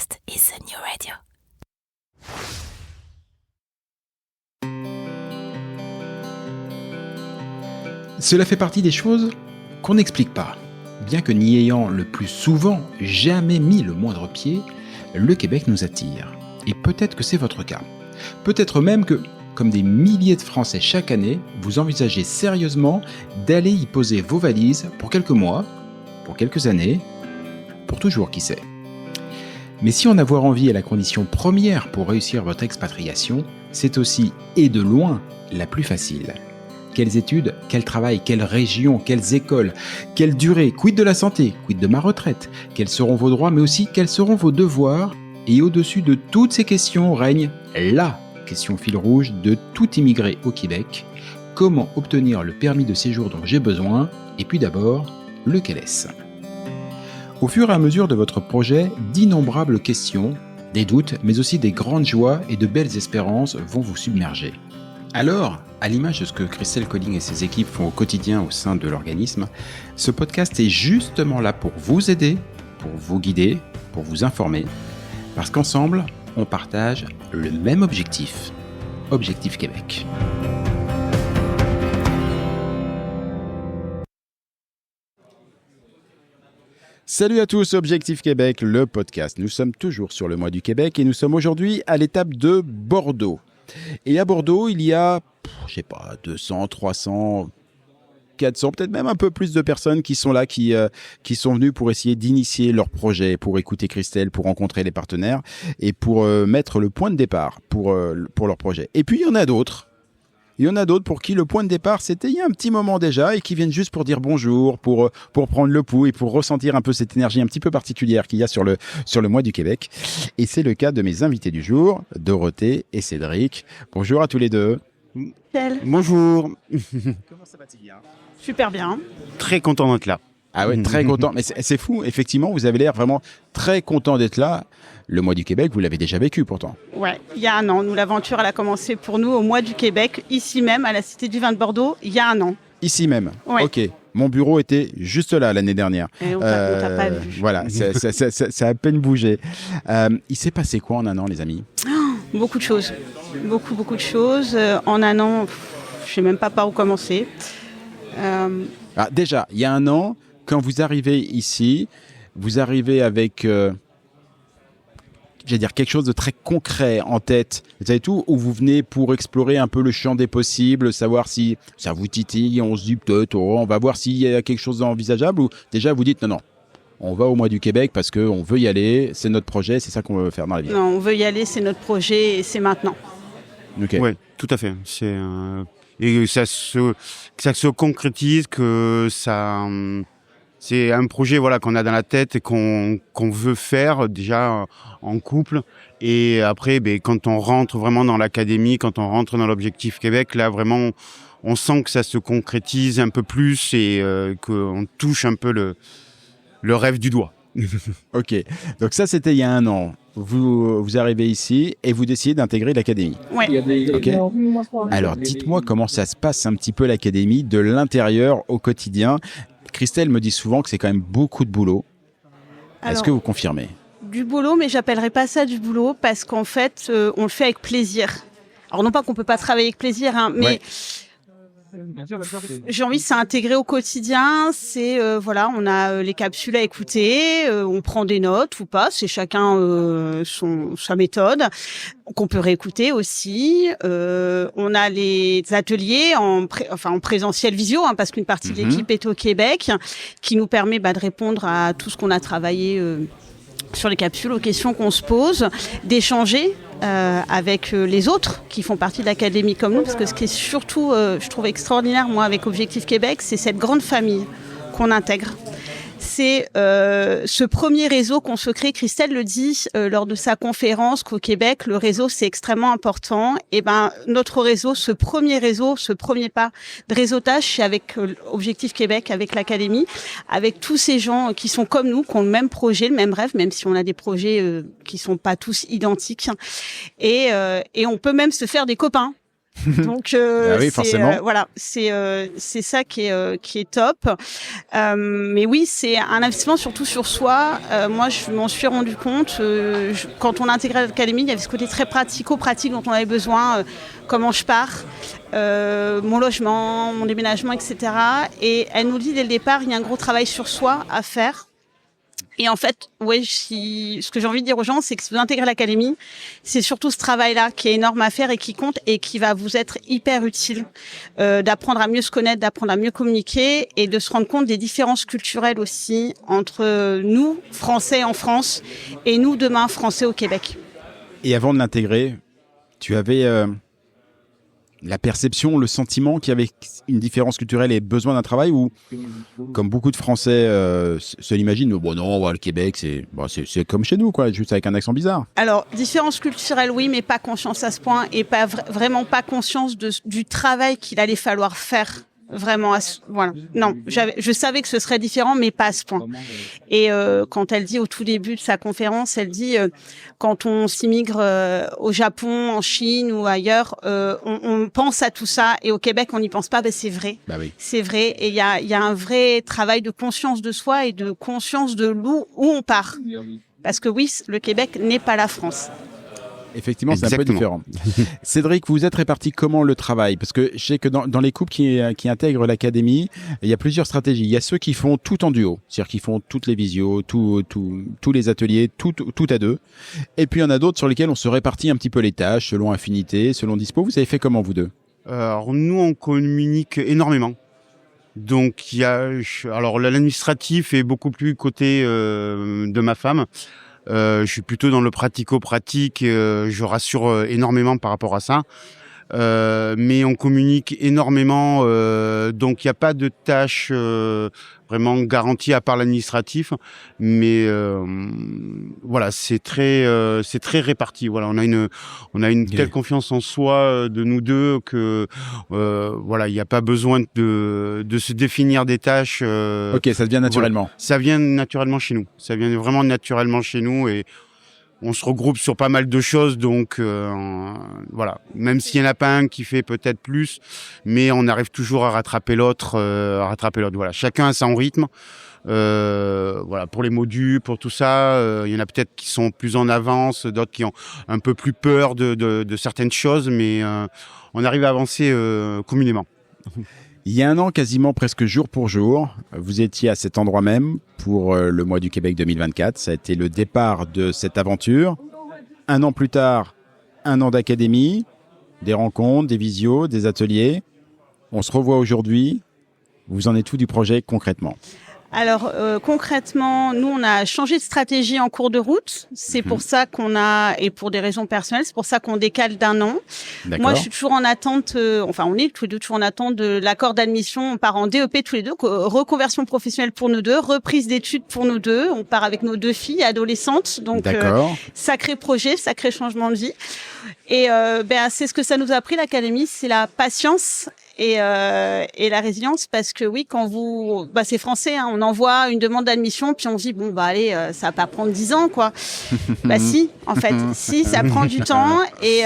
podcast is the new radio. Cela fait partie des choses qu'on n'explique pas. Bien que n'y ayant le plus souvent jamais mis le moindre pied, le Québec nous attire. Et peut-être que c'est votre cas. Peut-être même que, comme des milliers de Français chaque année, vous envisagez sérieusement d'aller y poser vos valises pour quelques mois, pour quelques années, pour toujours, qui sait. Mais si en avoir envie est la condition première pour réussir votre expatriation, c'est aussi, et de loin, la plus facile. Quelles études, quel travail, quelle région, quelles écoles, quelle durée, quid de la santé, quid de ma retraite, quels seront vos droits, mais aussi quels seront vos devoirs. Et au-dessus de toutes ces questions règne la question fil rouge de tout immigré au Québec. Comment obtenir le permis de séjour dont j'ai besoin? Et puis d'abord, lequel est-ce? Au fur et à mesure de votre projet, d'innombrables questions, des doutes, mais aussi des grandes joies et de belles espérances vont vous submerger. Alors, à l'image de ce que Christelle Colling et ses équipes font au quotidien au sein de l'organisme, ce podcast est justement là pour vous aider, pour vous guider, pour vous informer, parce qu'ensemble, on partage le même objectif, Objectif Québec. Salut à tous, Objectif Québec, le podcast. Nous sommes toujours sur le mois du Québec et nous sommes aujourd'hui à l'étape de Bordeaux. Et à Bordeaux, il y a, 200, 300, 400, peut-être même un peu plus de personnes qui sont là, qui sont venues pour essayer d'initier leur projet, pour écouter Christelle, pour rencontrer les partenaires et pour mettre le point de départ pour leur projet. Et puis, il y en a d'autres. Il y en a d'autres pour qui le point de départ, c'était il y a un petit moment déjà et qui viennent juste pour dire bonjour, pour prendre le pouls et pour ressentir un peu cette énergie un petit peu particulière qu'il y a sur le mois du Québec. Et c'est le cas de mes invités du jour, Dorothée et Cédric. Bonjour à tous les deux. Salut. Bonjour. Comment ça va-t-il bien ? Super bien. Très content d'être là. Ah ouais, très content. Mais c'est fou, effectivement, vous avez l'air vraiment très content d'être là. Le mois du Québec, vous l'avez déjà vécu pourtant. Ouais, il y a un an. Nous, l'aventure, elle a commencé pour nous au mois du Québec, ici même, à la Cité du Vin de Bordeaux, il y a un an. Ici même. Ouais. Ok. Mon bureau était juste là l'année dernière. Et on t'a pas vu. Voilà, ça a à peine bougé. Il s'est passé quoi en un an, les amis ? Beaucoup de choses. Beaucoup de choses. En un an, je sais même pas par où commencer. Déjà, il y a un an, quand vous arrivez ici, vous arrivez avec... quelque chose de très concret en tête. Vous savez tout, où vous venez pour explorer un peu le champ des possibles, savoir si ça vous titille, on se dit peut-être, on va voir s'il y a quelque chose d'envisageable, ou déjà vous dites non, on va au mois du Québec parce qu'on veut y aller, c'est notre projet, c'est ça qu'on veut faire dans la vie. Non, on veut y aller, c'est notre projet et c'est maintenant. Ok. Oui, tout à fait. Et ça se concrétise, que ça... C'est un projet qu'on a dans la tête et qu'on veut faire déjà en couple. Et après, quand on rentre vraiment dans l'académie, quand on rentre dans l'Objectif Québec, là vraiment, on sent que ça se concrétise un peu plus et qu'on touche un peu le rêve du doigt. Ok, donc ça c'était il y a un an. Vous arrivez ici et vous décidez d'intégrer l'académie. Ouais. Ok. Alors dites-moi comment ça se passe un petit peu l'académie de l'intérieur au quotidien. Christelle me dit souvent que c'est quand même beaucoup de boulot. Est-ce que vous confirmez ? Du boulot, mais j'appellerais pas ça du boulot parce qu'en fait, on le fait avec plaisir. Alors non pas qu'on peut pas travailler avec plaisir, mais ouais. J'ai envie de s'intégrer au quotidien. C'est on a les capsules à écouter, on prend des notes ou pas, c'est chacun sa méthode qu'on peut réécouter aussi. On a les ateliers en présentiel visio, parce qu'une partie de l'équipe est au Québec, qui nous permet de répondre à tout ce qu'on a travaillé sur les capsules, aux questions qu'on se pose, d'échanger avec les autres qui font partie de l'académie comme nous, parce que ce qui est surtout, je trouve extraordinaire, moi, avec Objectif Québec, c'est cette grande famille qu'on intègre. C'est ce premier réseau qu'on se crée. Christelle le dit lors de sa conférence qu'au Québec, le réseau, c'est extrêmement important. Et notre réseau, ce premier pas de réseautage, c'est avec Objectif Québec, avec l'Académie, avec tous ces gens qui sont comme nous, qui ont le même projet, le même rêve, même si on a des projets qui sont pas tous identiques. Et on peut même se faire des copains. Donc oui, forcément. voilà, c'est ça qui est top. Mais oui, c'est un investissement surtout sur soi. Moi, je m'en suis rendu compte quand on a intégré l'académie, il y avait ce côté très pratico-pratique dont on avait besoin. Comment je pars, mon logement, mon déménagement, etc. Et elle nous dit dès le départ, il y a un gros travail sur soi à faire. Et en fait, ce que j'ai envie de dire aux gens, c'est que si vous intégrez l'académie, c'est surtout ce travail-là qui est énorme à faire et qui compte et qui va vous être hyper utile, d'apprendre à mieux se connaître, d'apprendre à mieux communiquer et de se rendre compte des différences culturelles aussi entre nous, Français en France, et nous, demain, Français au Québec. Et avant de l'intégrer, tu avais la perception, le sentiment qu'il y avait une différence culturelle et besoin d'un travail, ou comme beaucoup de Français se l'imaginent, bon non, le Québec c'est comme chez nous, quoi, juste avec un accent bizarre. Alors, différence culturelle, oui, mais pas conscience à ce point et pas vraiment pas conscience du travail qu'il allait falloir faire. Vraiment, voilà. Non, je savais que ce serait différent, mais pas à ce point. Et quand elle dit au tout début de sa conférence, elle dit quand on s'immigre au Japon, en Chine ou ailleurs, on pense à tout ça, et au Québec on n'y pense pas. Ben c'est vrai, oui. C'est vrai. Et il y a un vrai travail de conscience de soi et de conscience de où on part. Parce que oui, le Québec n'est pas la France. Effectivement, c'est un peu différent. Cédric, vous êtes répartis comment le travail? Parce que je sais que dans les couples qui intègrent l'académie, il y a plusieurs stratégies. Il y a ceux qui font tout en duo, c'est-à-dire qui font toutes les visios, tous les ateliers, tout à deux. Et puis il y en a d'autres sur lesquels on se répartit un petit peu les tâches, selon affinité, selon dispo. Vous avez fait comment, vous deux? Alors nous, on communique énormément. Donc alors l'administratif est beaucoup plus côté de ma femme. Je suis plutôt dans le pratico-pratique, je rassure énormément par rapport à ça. Mais on communique énormément, donc il n'y a pas de tâches vraiment garanties à part l'administratif, mais voilà, c'est très réparti. Voilà, on a une telle confiance en soi de nous deux que voilà, il n'y a pas besoin de se définir des tâches. Ok, ça vient naturellement. Voilà, ça vient naturellement chez nous. Ça vient vraiment naturellement chez nous, et on se regroupe sur pas mal de choses, donc voilà. Même s'il y en a pas un qui fait peut-être plus, mais on arrive toujours à rattraper l'autre. Voilà, chacun a son rythme. Voilà, pour les modules, pour tout ça, il y en a peut-être qui sont plus en avance, d'autres qui ont un peu plus peur de certaines choses, mais on arrive à avancer communément. Il y a un an, quasiment presque jour pour jour, vous étiez à cet endroit même pour le mois du Québec 2024. Ça a été le départ de cette aventure. Un an plus tard, un an d'académie, des rencontres, des visios, des ateliers. On se revoit aujourd'hui. Vous en êtes où du projet concrètement ? Alors concrètement, nous on a changé de stratégie en cours de route. C'est pour ça et pour des raisons personnelles, c'est pour ça qu'on décale d'un an. D'accord. Moi je suis toujours en attente, on est tous les deux toujours en attente de l'accord d'admission. On part en DEP tous les deux, reconversion professionnelle pour nous deux, reprise d'études pour nous deux. On part avec nos deux filles adolescentes, donc sacré projet, sacré changement de vie. Et c'est ce que ça nous a appris l'académie, c'est la patience et la résilience, parce que oui, quand c'est français, hein, on envoie une demande d'admission, puis on se dit allez, ça va pas prendre 10 ans, quoi. Si, en fait, si, ça prend du temps, et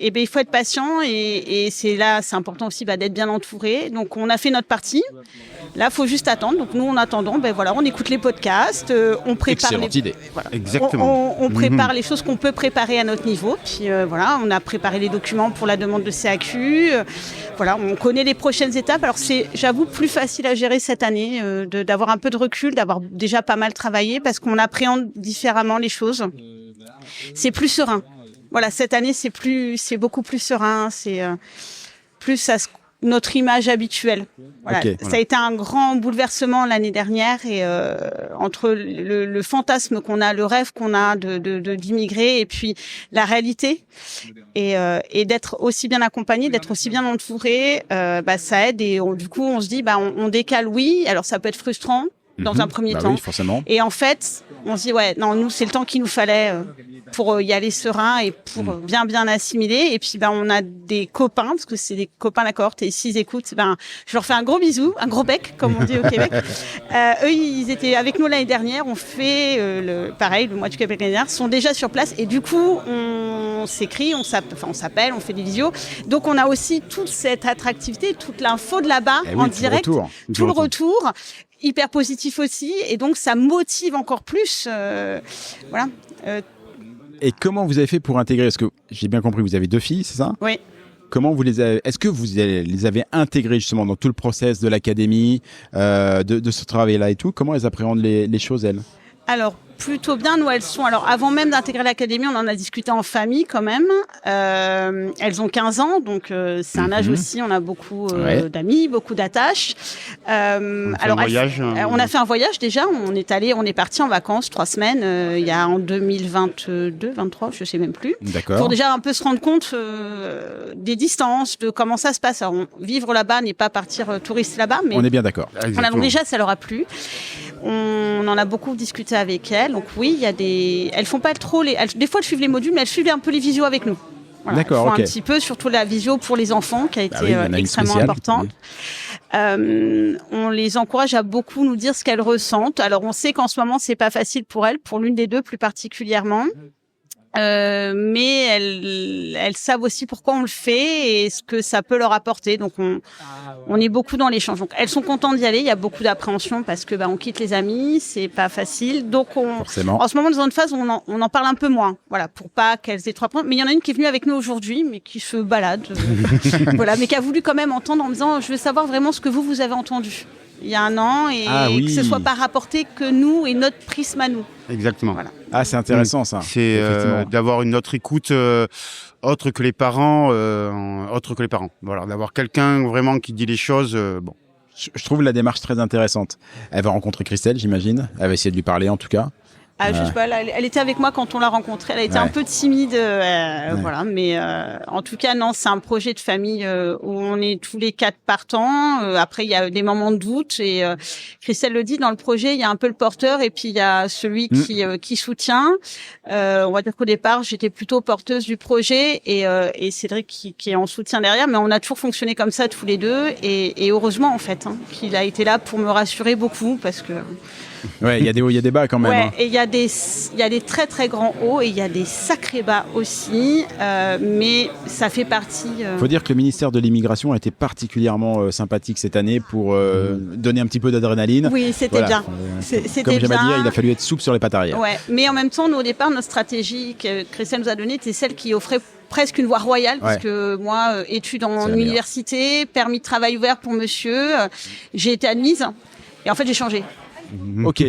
il faut être patient, et c'est important aussi d'être bien entouré. Donc on a fait notre partie. Là, faut juste attendre. Donc nous, en attendant, on écoute les podcasts, on prépare idée. Voilà. Exactement. On prépare les choses qu'on peut préparer à notre niveau. Puis on a préparé les documents pour la demande de CAQ. On connaît les prochaines étapes. Alors c'est, j'avoue, plus facile à gérer cette année, d'avoir un peu de recul, d'avoir déjà pas mal travaillé, parce qu'on appréhende différemment les choses. C'est plus serein. Voilà, cette année, c'est beaucoup plus serein. C'est plus notre image habituelle. Voilà. Okay, Ça a été un grand bouleversement l'année dernière, et entre le fantasme qu'on a, le rêve qu'on a d'immigrer, et puis la réalité, et d'être aussi bien accompagné, d'être aussi bien entouré, ça aide, et du coup on se dit on décale, oui, alors ça peut être frustrant dans un premier temps. Oui, forcément. Et en fait, on se dit nous c'est le temps qu'il nous fallait pour y aller serein et pour bien assimiler. Et puis on a des copains, parce que c'est des copains de la cohorte, et s'ils écoutent, je leur fais un gros bisou, un gros bec, comme on dit au Québec. Eux, ils étaient avec nous l'année dernière. On fait pareil, le mois du Québec l'année dernière, sont déjà sur place, et du coup on s'écrit, on s'appelle, on fait des visios. Donc on a aussi toute cette attractivité, toute l'info de là-bas en direct, tout le retour, hyper positif aussi, et donc ça motive encore plus. Voilà. Et comment vous avez fait pour intégrer? Parce que j'ai bien compris, vous avez 2 filles, c'est ça? Oui. Comment vous les avez? Est-ce que vous les avez intégrées justement dans tout le process de l'académie, de ce travail-là et tout? Comment elles appréhendent les choses, elles? Alors, plutôt bien, nous, elles sont... Alors, avant même d'intégrer l'académie, on en a discuté en famille quand même. Elles ont 15 ans, donc c'est un âge aussi, on a beaucoup d'amis, beaucoup d'attaches. On a fait un voyage déjà, on est parti en vacances 3 semaines, il y a en 2022, 23, je sais même plus. D'accord. Pour déjà un peu se rendre compte des distances, de comment ça se passe. Alors, vivre là-bas n'est pas partir touriste là-bas, mais... On est bien d'accord. Voilà, donc déjà, ça leur a plu. On en a beaucoup discuté avec elles. Donc oui, il y a elles font pas trop des fois elles suivent les modules, mais elles suivent un peu les visios avec nous. Voilà, d'accord, elles font ok. un petit peu, surtout la visio pour les enfants, qui a été extrêmement importante. On les encourage à beaucoup nous dire ce qu'elles ressentent. Alors on sait qu'en ce moment c'est pas facile pour elles, pour l'une des deux plus particulièrement. Mais elles savent aussi pourquoi on le fait et ce que ça peut leur apporter. Donc on est beaucoup dans l'échange. Donc elles sont contentes d'y aller. Il y a beaucoup d'appréhension parce que on quitte les amis, c'est pas facile. Donc forcément. En ce moment dans une phase, on en parle un peu moins. Voilà, pour pas qu'elles aient trop appréhension. Mais il y en a une qui est venue avec nous aujourd'hui, mais qui se balade. Voilà, mais qui a voulu quand même entendre en me disant je veux savoir vraiment ce que vous avez entendu il y a un an et que ce soit pas rapporté que nous et notre prisme à nous. Exactement. Voilà. Ah, c'est intéressant ça. C'est d'avoir une autre écoute autre que les parents. Voilà, d'avoir quelqu'un vraiment qui dit les choses. Bon. Je trouve la démarche très intéressante. Elle va rencontrer Christelle, j'imagine. Elle va essayer de lui parler en tout cas. Ah, je sais pas, elle était avec moi quand on l'a rencontrée. Elle a été un peu timide, voilà. Mais en tout cas, non, c'est un projet de famille où on est tous les 4 partants. Après, il y a des moments de doute et Christelle le dit dans le projet, il y a un peu le porteur et puis il y a celui qui soutient. On va dire qu'au départ, j'étais plutôt porteuse du projet et Cédric qui est en soutien derrière. Mais on a toujours fonctionné comme ça tous les deux et heureusement en fait qu'il a été là pour me rassurer beaucoup parce que. Ouais, il y a des hauts, il y a des bas quand même. Ouais, et il y a des très très grands hauts et il y a des sacrés bas aussi, mais ça fait partie. Faut dire que le ministère de l'Immigration a été particulièrement sympathique cette année pour donner un petit peu d'adrénaline. Oui, c'était bien. C'était comme j'aime à bien. dire, il a fallu être souple sur les pattes arrière. Ouais, mais en même temps, nous au départ, notre stratégie que Christelle nous a donnée était celle qui offrait presque une voie royale, parce que moi, études en université, permis de travail ouvert pour monsieur, j'ai été admise et en fait j'ai changé. Ok.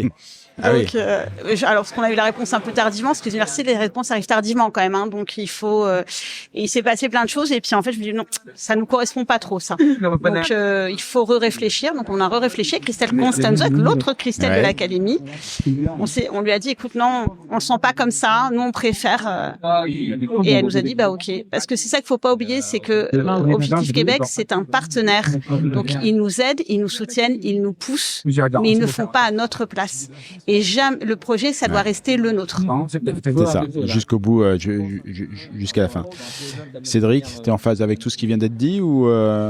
Ah donc, oui. Alors, parce qu'on a eu la réponse un peu tardivement, parce que les universités, les réponses arrivent tardivement quand même. Donc, il faut. Et il s'est passé plein de choses. Et puis, en fait, je me dis non, ça nous correspond pas trop, ça. Donc, il faut réfléchir. Donc, on a réfléchi. Christelle Constanza, l'autre Christelle de l'académie. On lui a dit, écoute, non, on le sent pas comme ça. Nous, on préfère. Et elle nous a dit, bah ok, parce que c'est ça qu'il faut pas oublier, c'est que Objectif Québec, c'est un partenaire. Donc, ils nous aident, ils nous soutiennent, ils nous poussent, mais ils ne font pas à notre place. Et jamais, le projet, ça doit rester le nôtre. C'est ça, jusqu'au bout, jusqu'à la fin. Cédric, tu es en phase avec tout ce qui vient d'être dit ou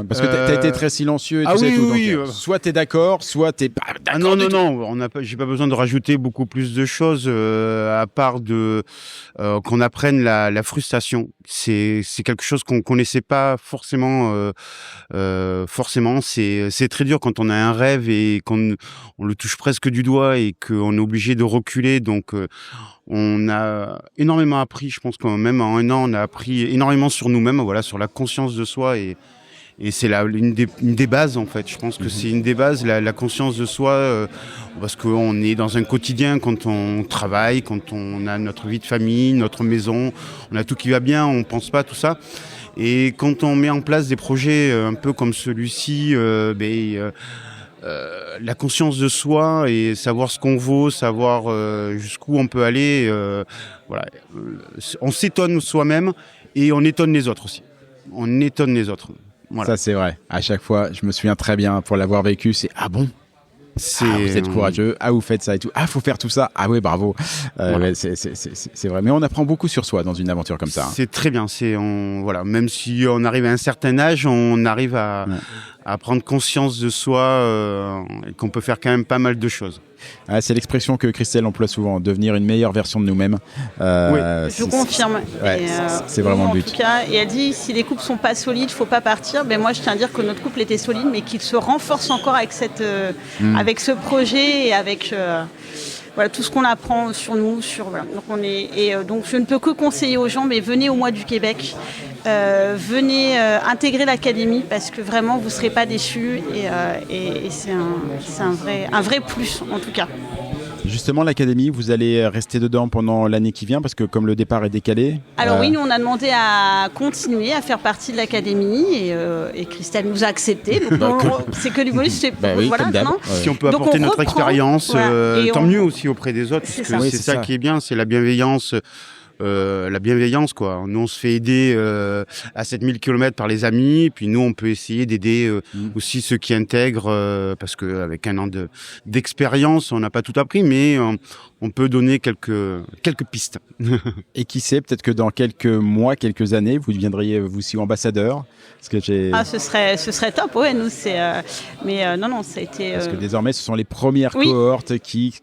parce que tu as été très silencieux et tout ça et tout. Oui, donc, soit tu es d'accord, soit tu n'es pas d'accord. Non, j'ai pas besoin de rajouter beaucoup plus de choses à part de qu'on apprenne la frustration. C'est quelque chose qu'on connaissait pas forcément. Forcément, c'est très dur quand on a un rêve et qu'on le touche presque du doigt et qu'on est obligé de reculer. Donc, on a énormément appris. Je pense qu'en même en un an, on a appris énormément sur nous-mêmes, voilà, sur la conscience de soi et c'est une des bases en fait. Je pense que c'est une des bases, la conscience de soi, parce qu'on est dans un quotidien quand on travaille, quand on a notre vie de famille, notre maison, on a tout qui va bien, on pense pas à tout ça. Et quand on met en place des projets un peu comme celui-ci, la conscience de soi et savoir ce qu'on vaut, savoir jusqu'où on peut aller, voilà. On s'étonne soi-même et on étonne les autres aussi. On étonne les autres. Voilà. Ça, c'est vrai. À chaque fois, je me souviens très bien pour l'avoir vécu, c'est « Ah bon ?» vous êtes courageux, vous faites ça et tout. Faut faire tout ça. Ah oui, bravo. Voilà. Ouais, c'est vrai. Mais on apprend beaucoup sur soi dans une aventure comme ça. C'est très bien. Voilà. Même si on arrive à un certain âge, on arrive à à prendre conscience de soi et qu'on peut faire quand même pas mal de choses. Ah, c'est l'expression que Christelle emploie souvent, devenir une meilleure version de nous-mêmes. Je confirme. Ouais, c'est vraiment le but. En tout cas, et elle dit, si les couples sont pas solides, faut pas partir. Ben moi, je tiens à dire que notre couple était solide, mais qu'il se renforce encore avec avec ce projet et avec voilà, tout ce qu'on apprend sur nous. Voilà. Donc je ne peux que conseiller aux gens, mais venez au mois du Québec. Venez intégrer l'académie parce que vraiment vous ne serez pas déçus et c'est un vrai plus en tout cas. Justement, l'académie, vous allez rester dedans pendant l'année qui vient parce que comme le départ est décalé. Alors oui, nous on a demandé à continuer à faire partie de l'académie et Christelle nous a accepté. Donc c'est que du bonus. Voilà, comme d'hab. non Si on peut donc apporter notre expérience, tant mieux aussi auprès des autres. C'est parce que c'est ça qui est bien, c'est la bienveillance. Quoi. Nous, on se fait aider à 7000 km par les amis, et puis nous, on peut essayer d'aider aussi ceux qui intègrent, parce que avec un an d'expérience, on n'a pas tout appris, mais on peut donner quelques pistes. Et qui sait, peut-être que dans quelques mois, quelques années, vous deviendriez vous aussi ambassadeur. Parce que ce serait top, ouais. Nous, non, ça a été. Parce que désormais, ce sont les premières cohortes qui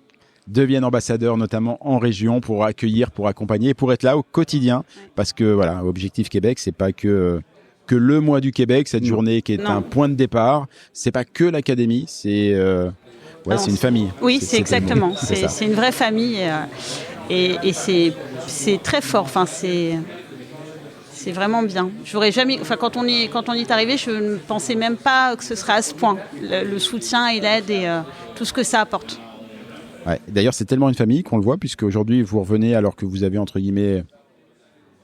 deviennent ambassadeurs, notamment en région, pour accueillir, pour accompagner, pour être là au quotidien. Parce que voilà, Objectif Québec, c'est pas que le mois du Québec, cette journée qui est un point de départ. C'est pas que l'académie, c'est une famille. Oui, c'est exactement. C'est une vraie famille et c'est très fort. Enfin, c'est vraiment bien. J'aurais jamais. Enfin, quand on y est arrivé, je ne pensais même pas que ce serait à ce point. Le soutien et l'aide et tout ce que ça apporte. Ouais. D'ailleurs, c'est tellement une famille qu'on le voit, puisque aujourd'hui, vous revenez alors que vous avez, entre guillemets,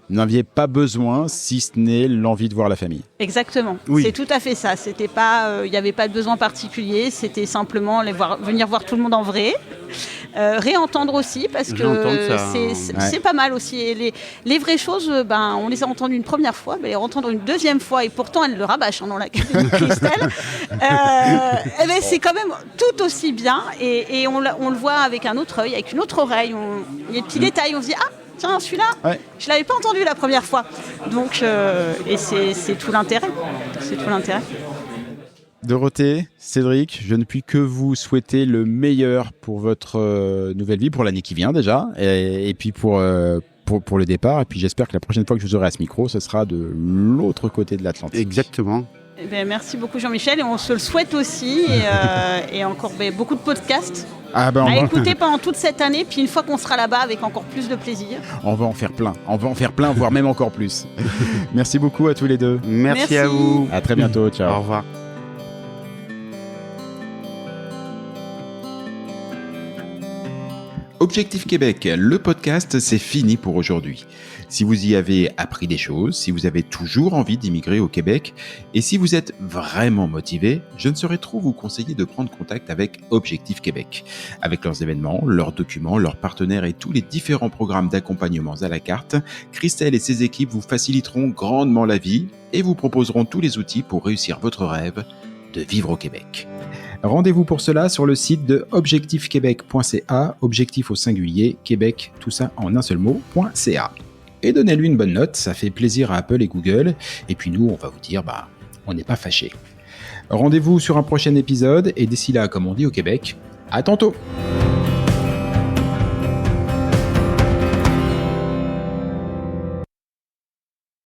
n'aviez pas besoin, si ce n'est l'envie de voir la famille. Exactement. Oui. C'est tout à fait ça. C'était pas, il n'y avait pas de besoin particulier. C'était simplement venir voir tout le monde en vrai. Réentendre aussi, parce que c'est pas mal aussi. Et les vraies choses, on les a entendues une première fois, mais les entendre une deuxième fois, et pourtant elle le rabâche dans l'académie de Christelle, c'est quand même tout aussi bien. Et on le voit avec un autre œil, avec une autre oreille. Il y a des petits détails, on se dit, ah, tiens, celui-là, je l'avais pas entendu la première fois. Donc, et c'est tout l'intérêt. C'est tout l'intérêt. Dorothée, Cédric, je ne puis que vous souhaiter le meilleur pour votre nouvelle vie, pour l'année qui vient déjà, et puis pour le départ. Et puis j'espère que la prochaine fois que je vous aurai à ce micro, ce sera de l'autre côté de l'Atlantique. Exactement. Eh bien, merci beaucoup Jean-Michel, et on se le souhaite aussi, et encore beaucoup de podcasts à écouter pendant toute cette année, puis une fois qu'on sera là-bas avec encore plus de plaisir. On va en faire plein, voire même encore plus. Merci beaucoup à tous les deux. Merci à vous. À très bientôt, ciao. Au revoir. Objectif Québec, le podcast, c'est fini pour aujourd'hui. Si vous y avez appris des choses, si vous avez toujours envie d'immigrer au Québec, et si vous êtes vraiment motivé, je ne saurais trop vous conseiller de prendre contact avec Objectif Québec. Avec leurs événements, leurs documents, leurs partenaires et tous les différents programmes d'accompagnement à la carte, Christelle et ses équipes vous faciliteront grandement la vie et vous proposeront tous les outils pour réussir votre rêve de vivre au Québec. Rendez-vous pour cela sur le site de objectifquebec.ca, objectif au singulier, Québec, tout ça en un seul mot.ca. Et donnez-lui une bonne note, ça fait plaisir à Apple et Google, et puis nous, on va vous dire, on n'est pas fâchés. Rendez-vous sur un prochain épisode, et d'ici là, comme on dit au Québec, à tantôt!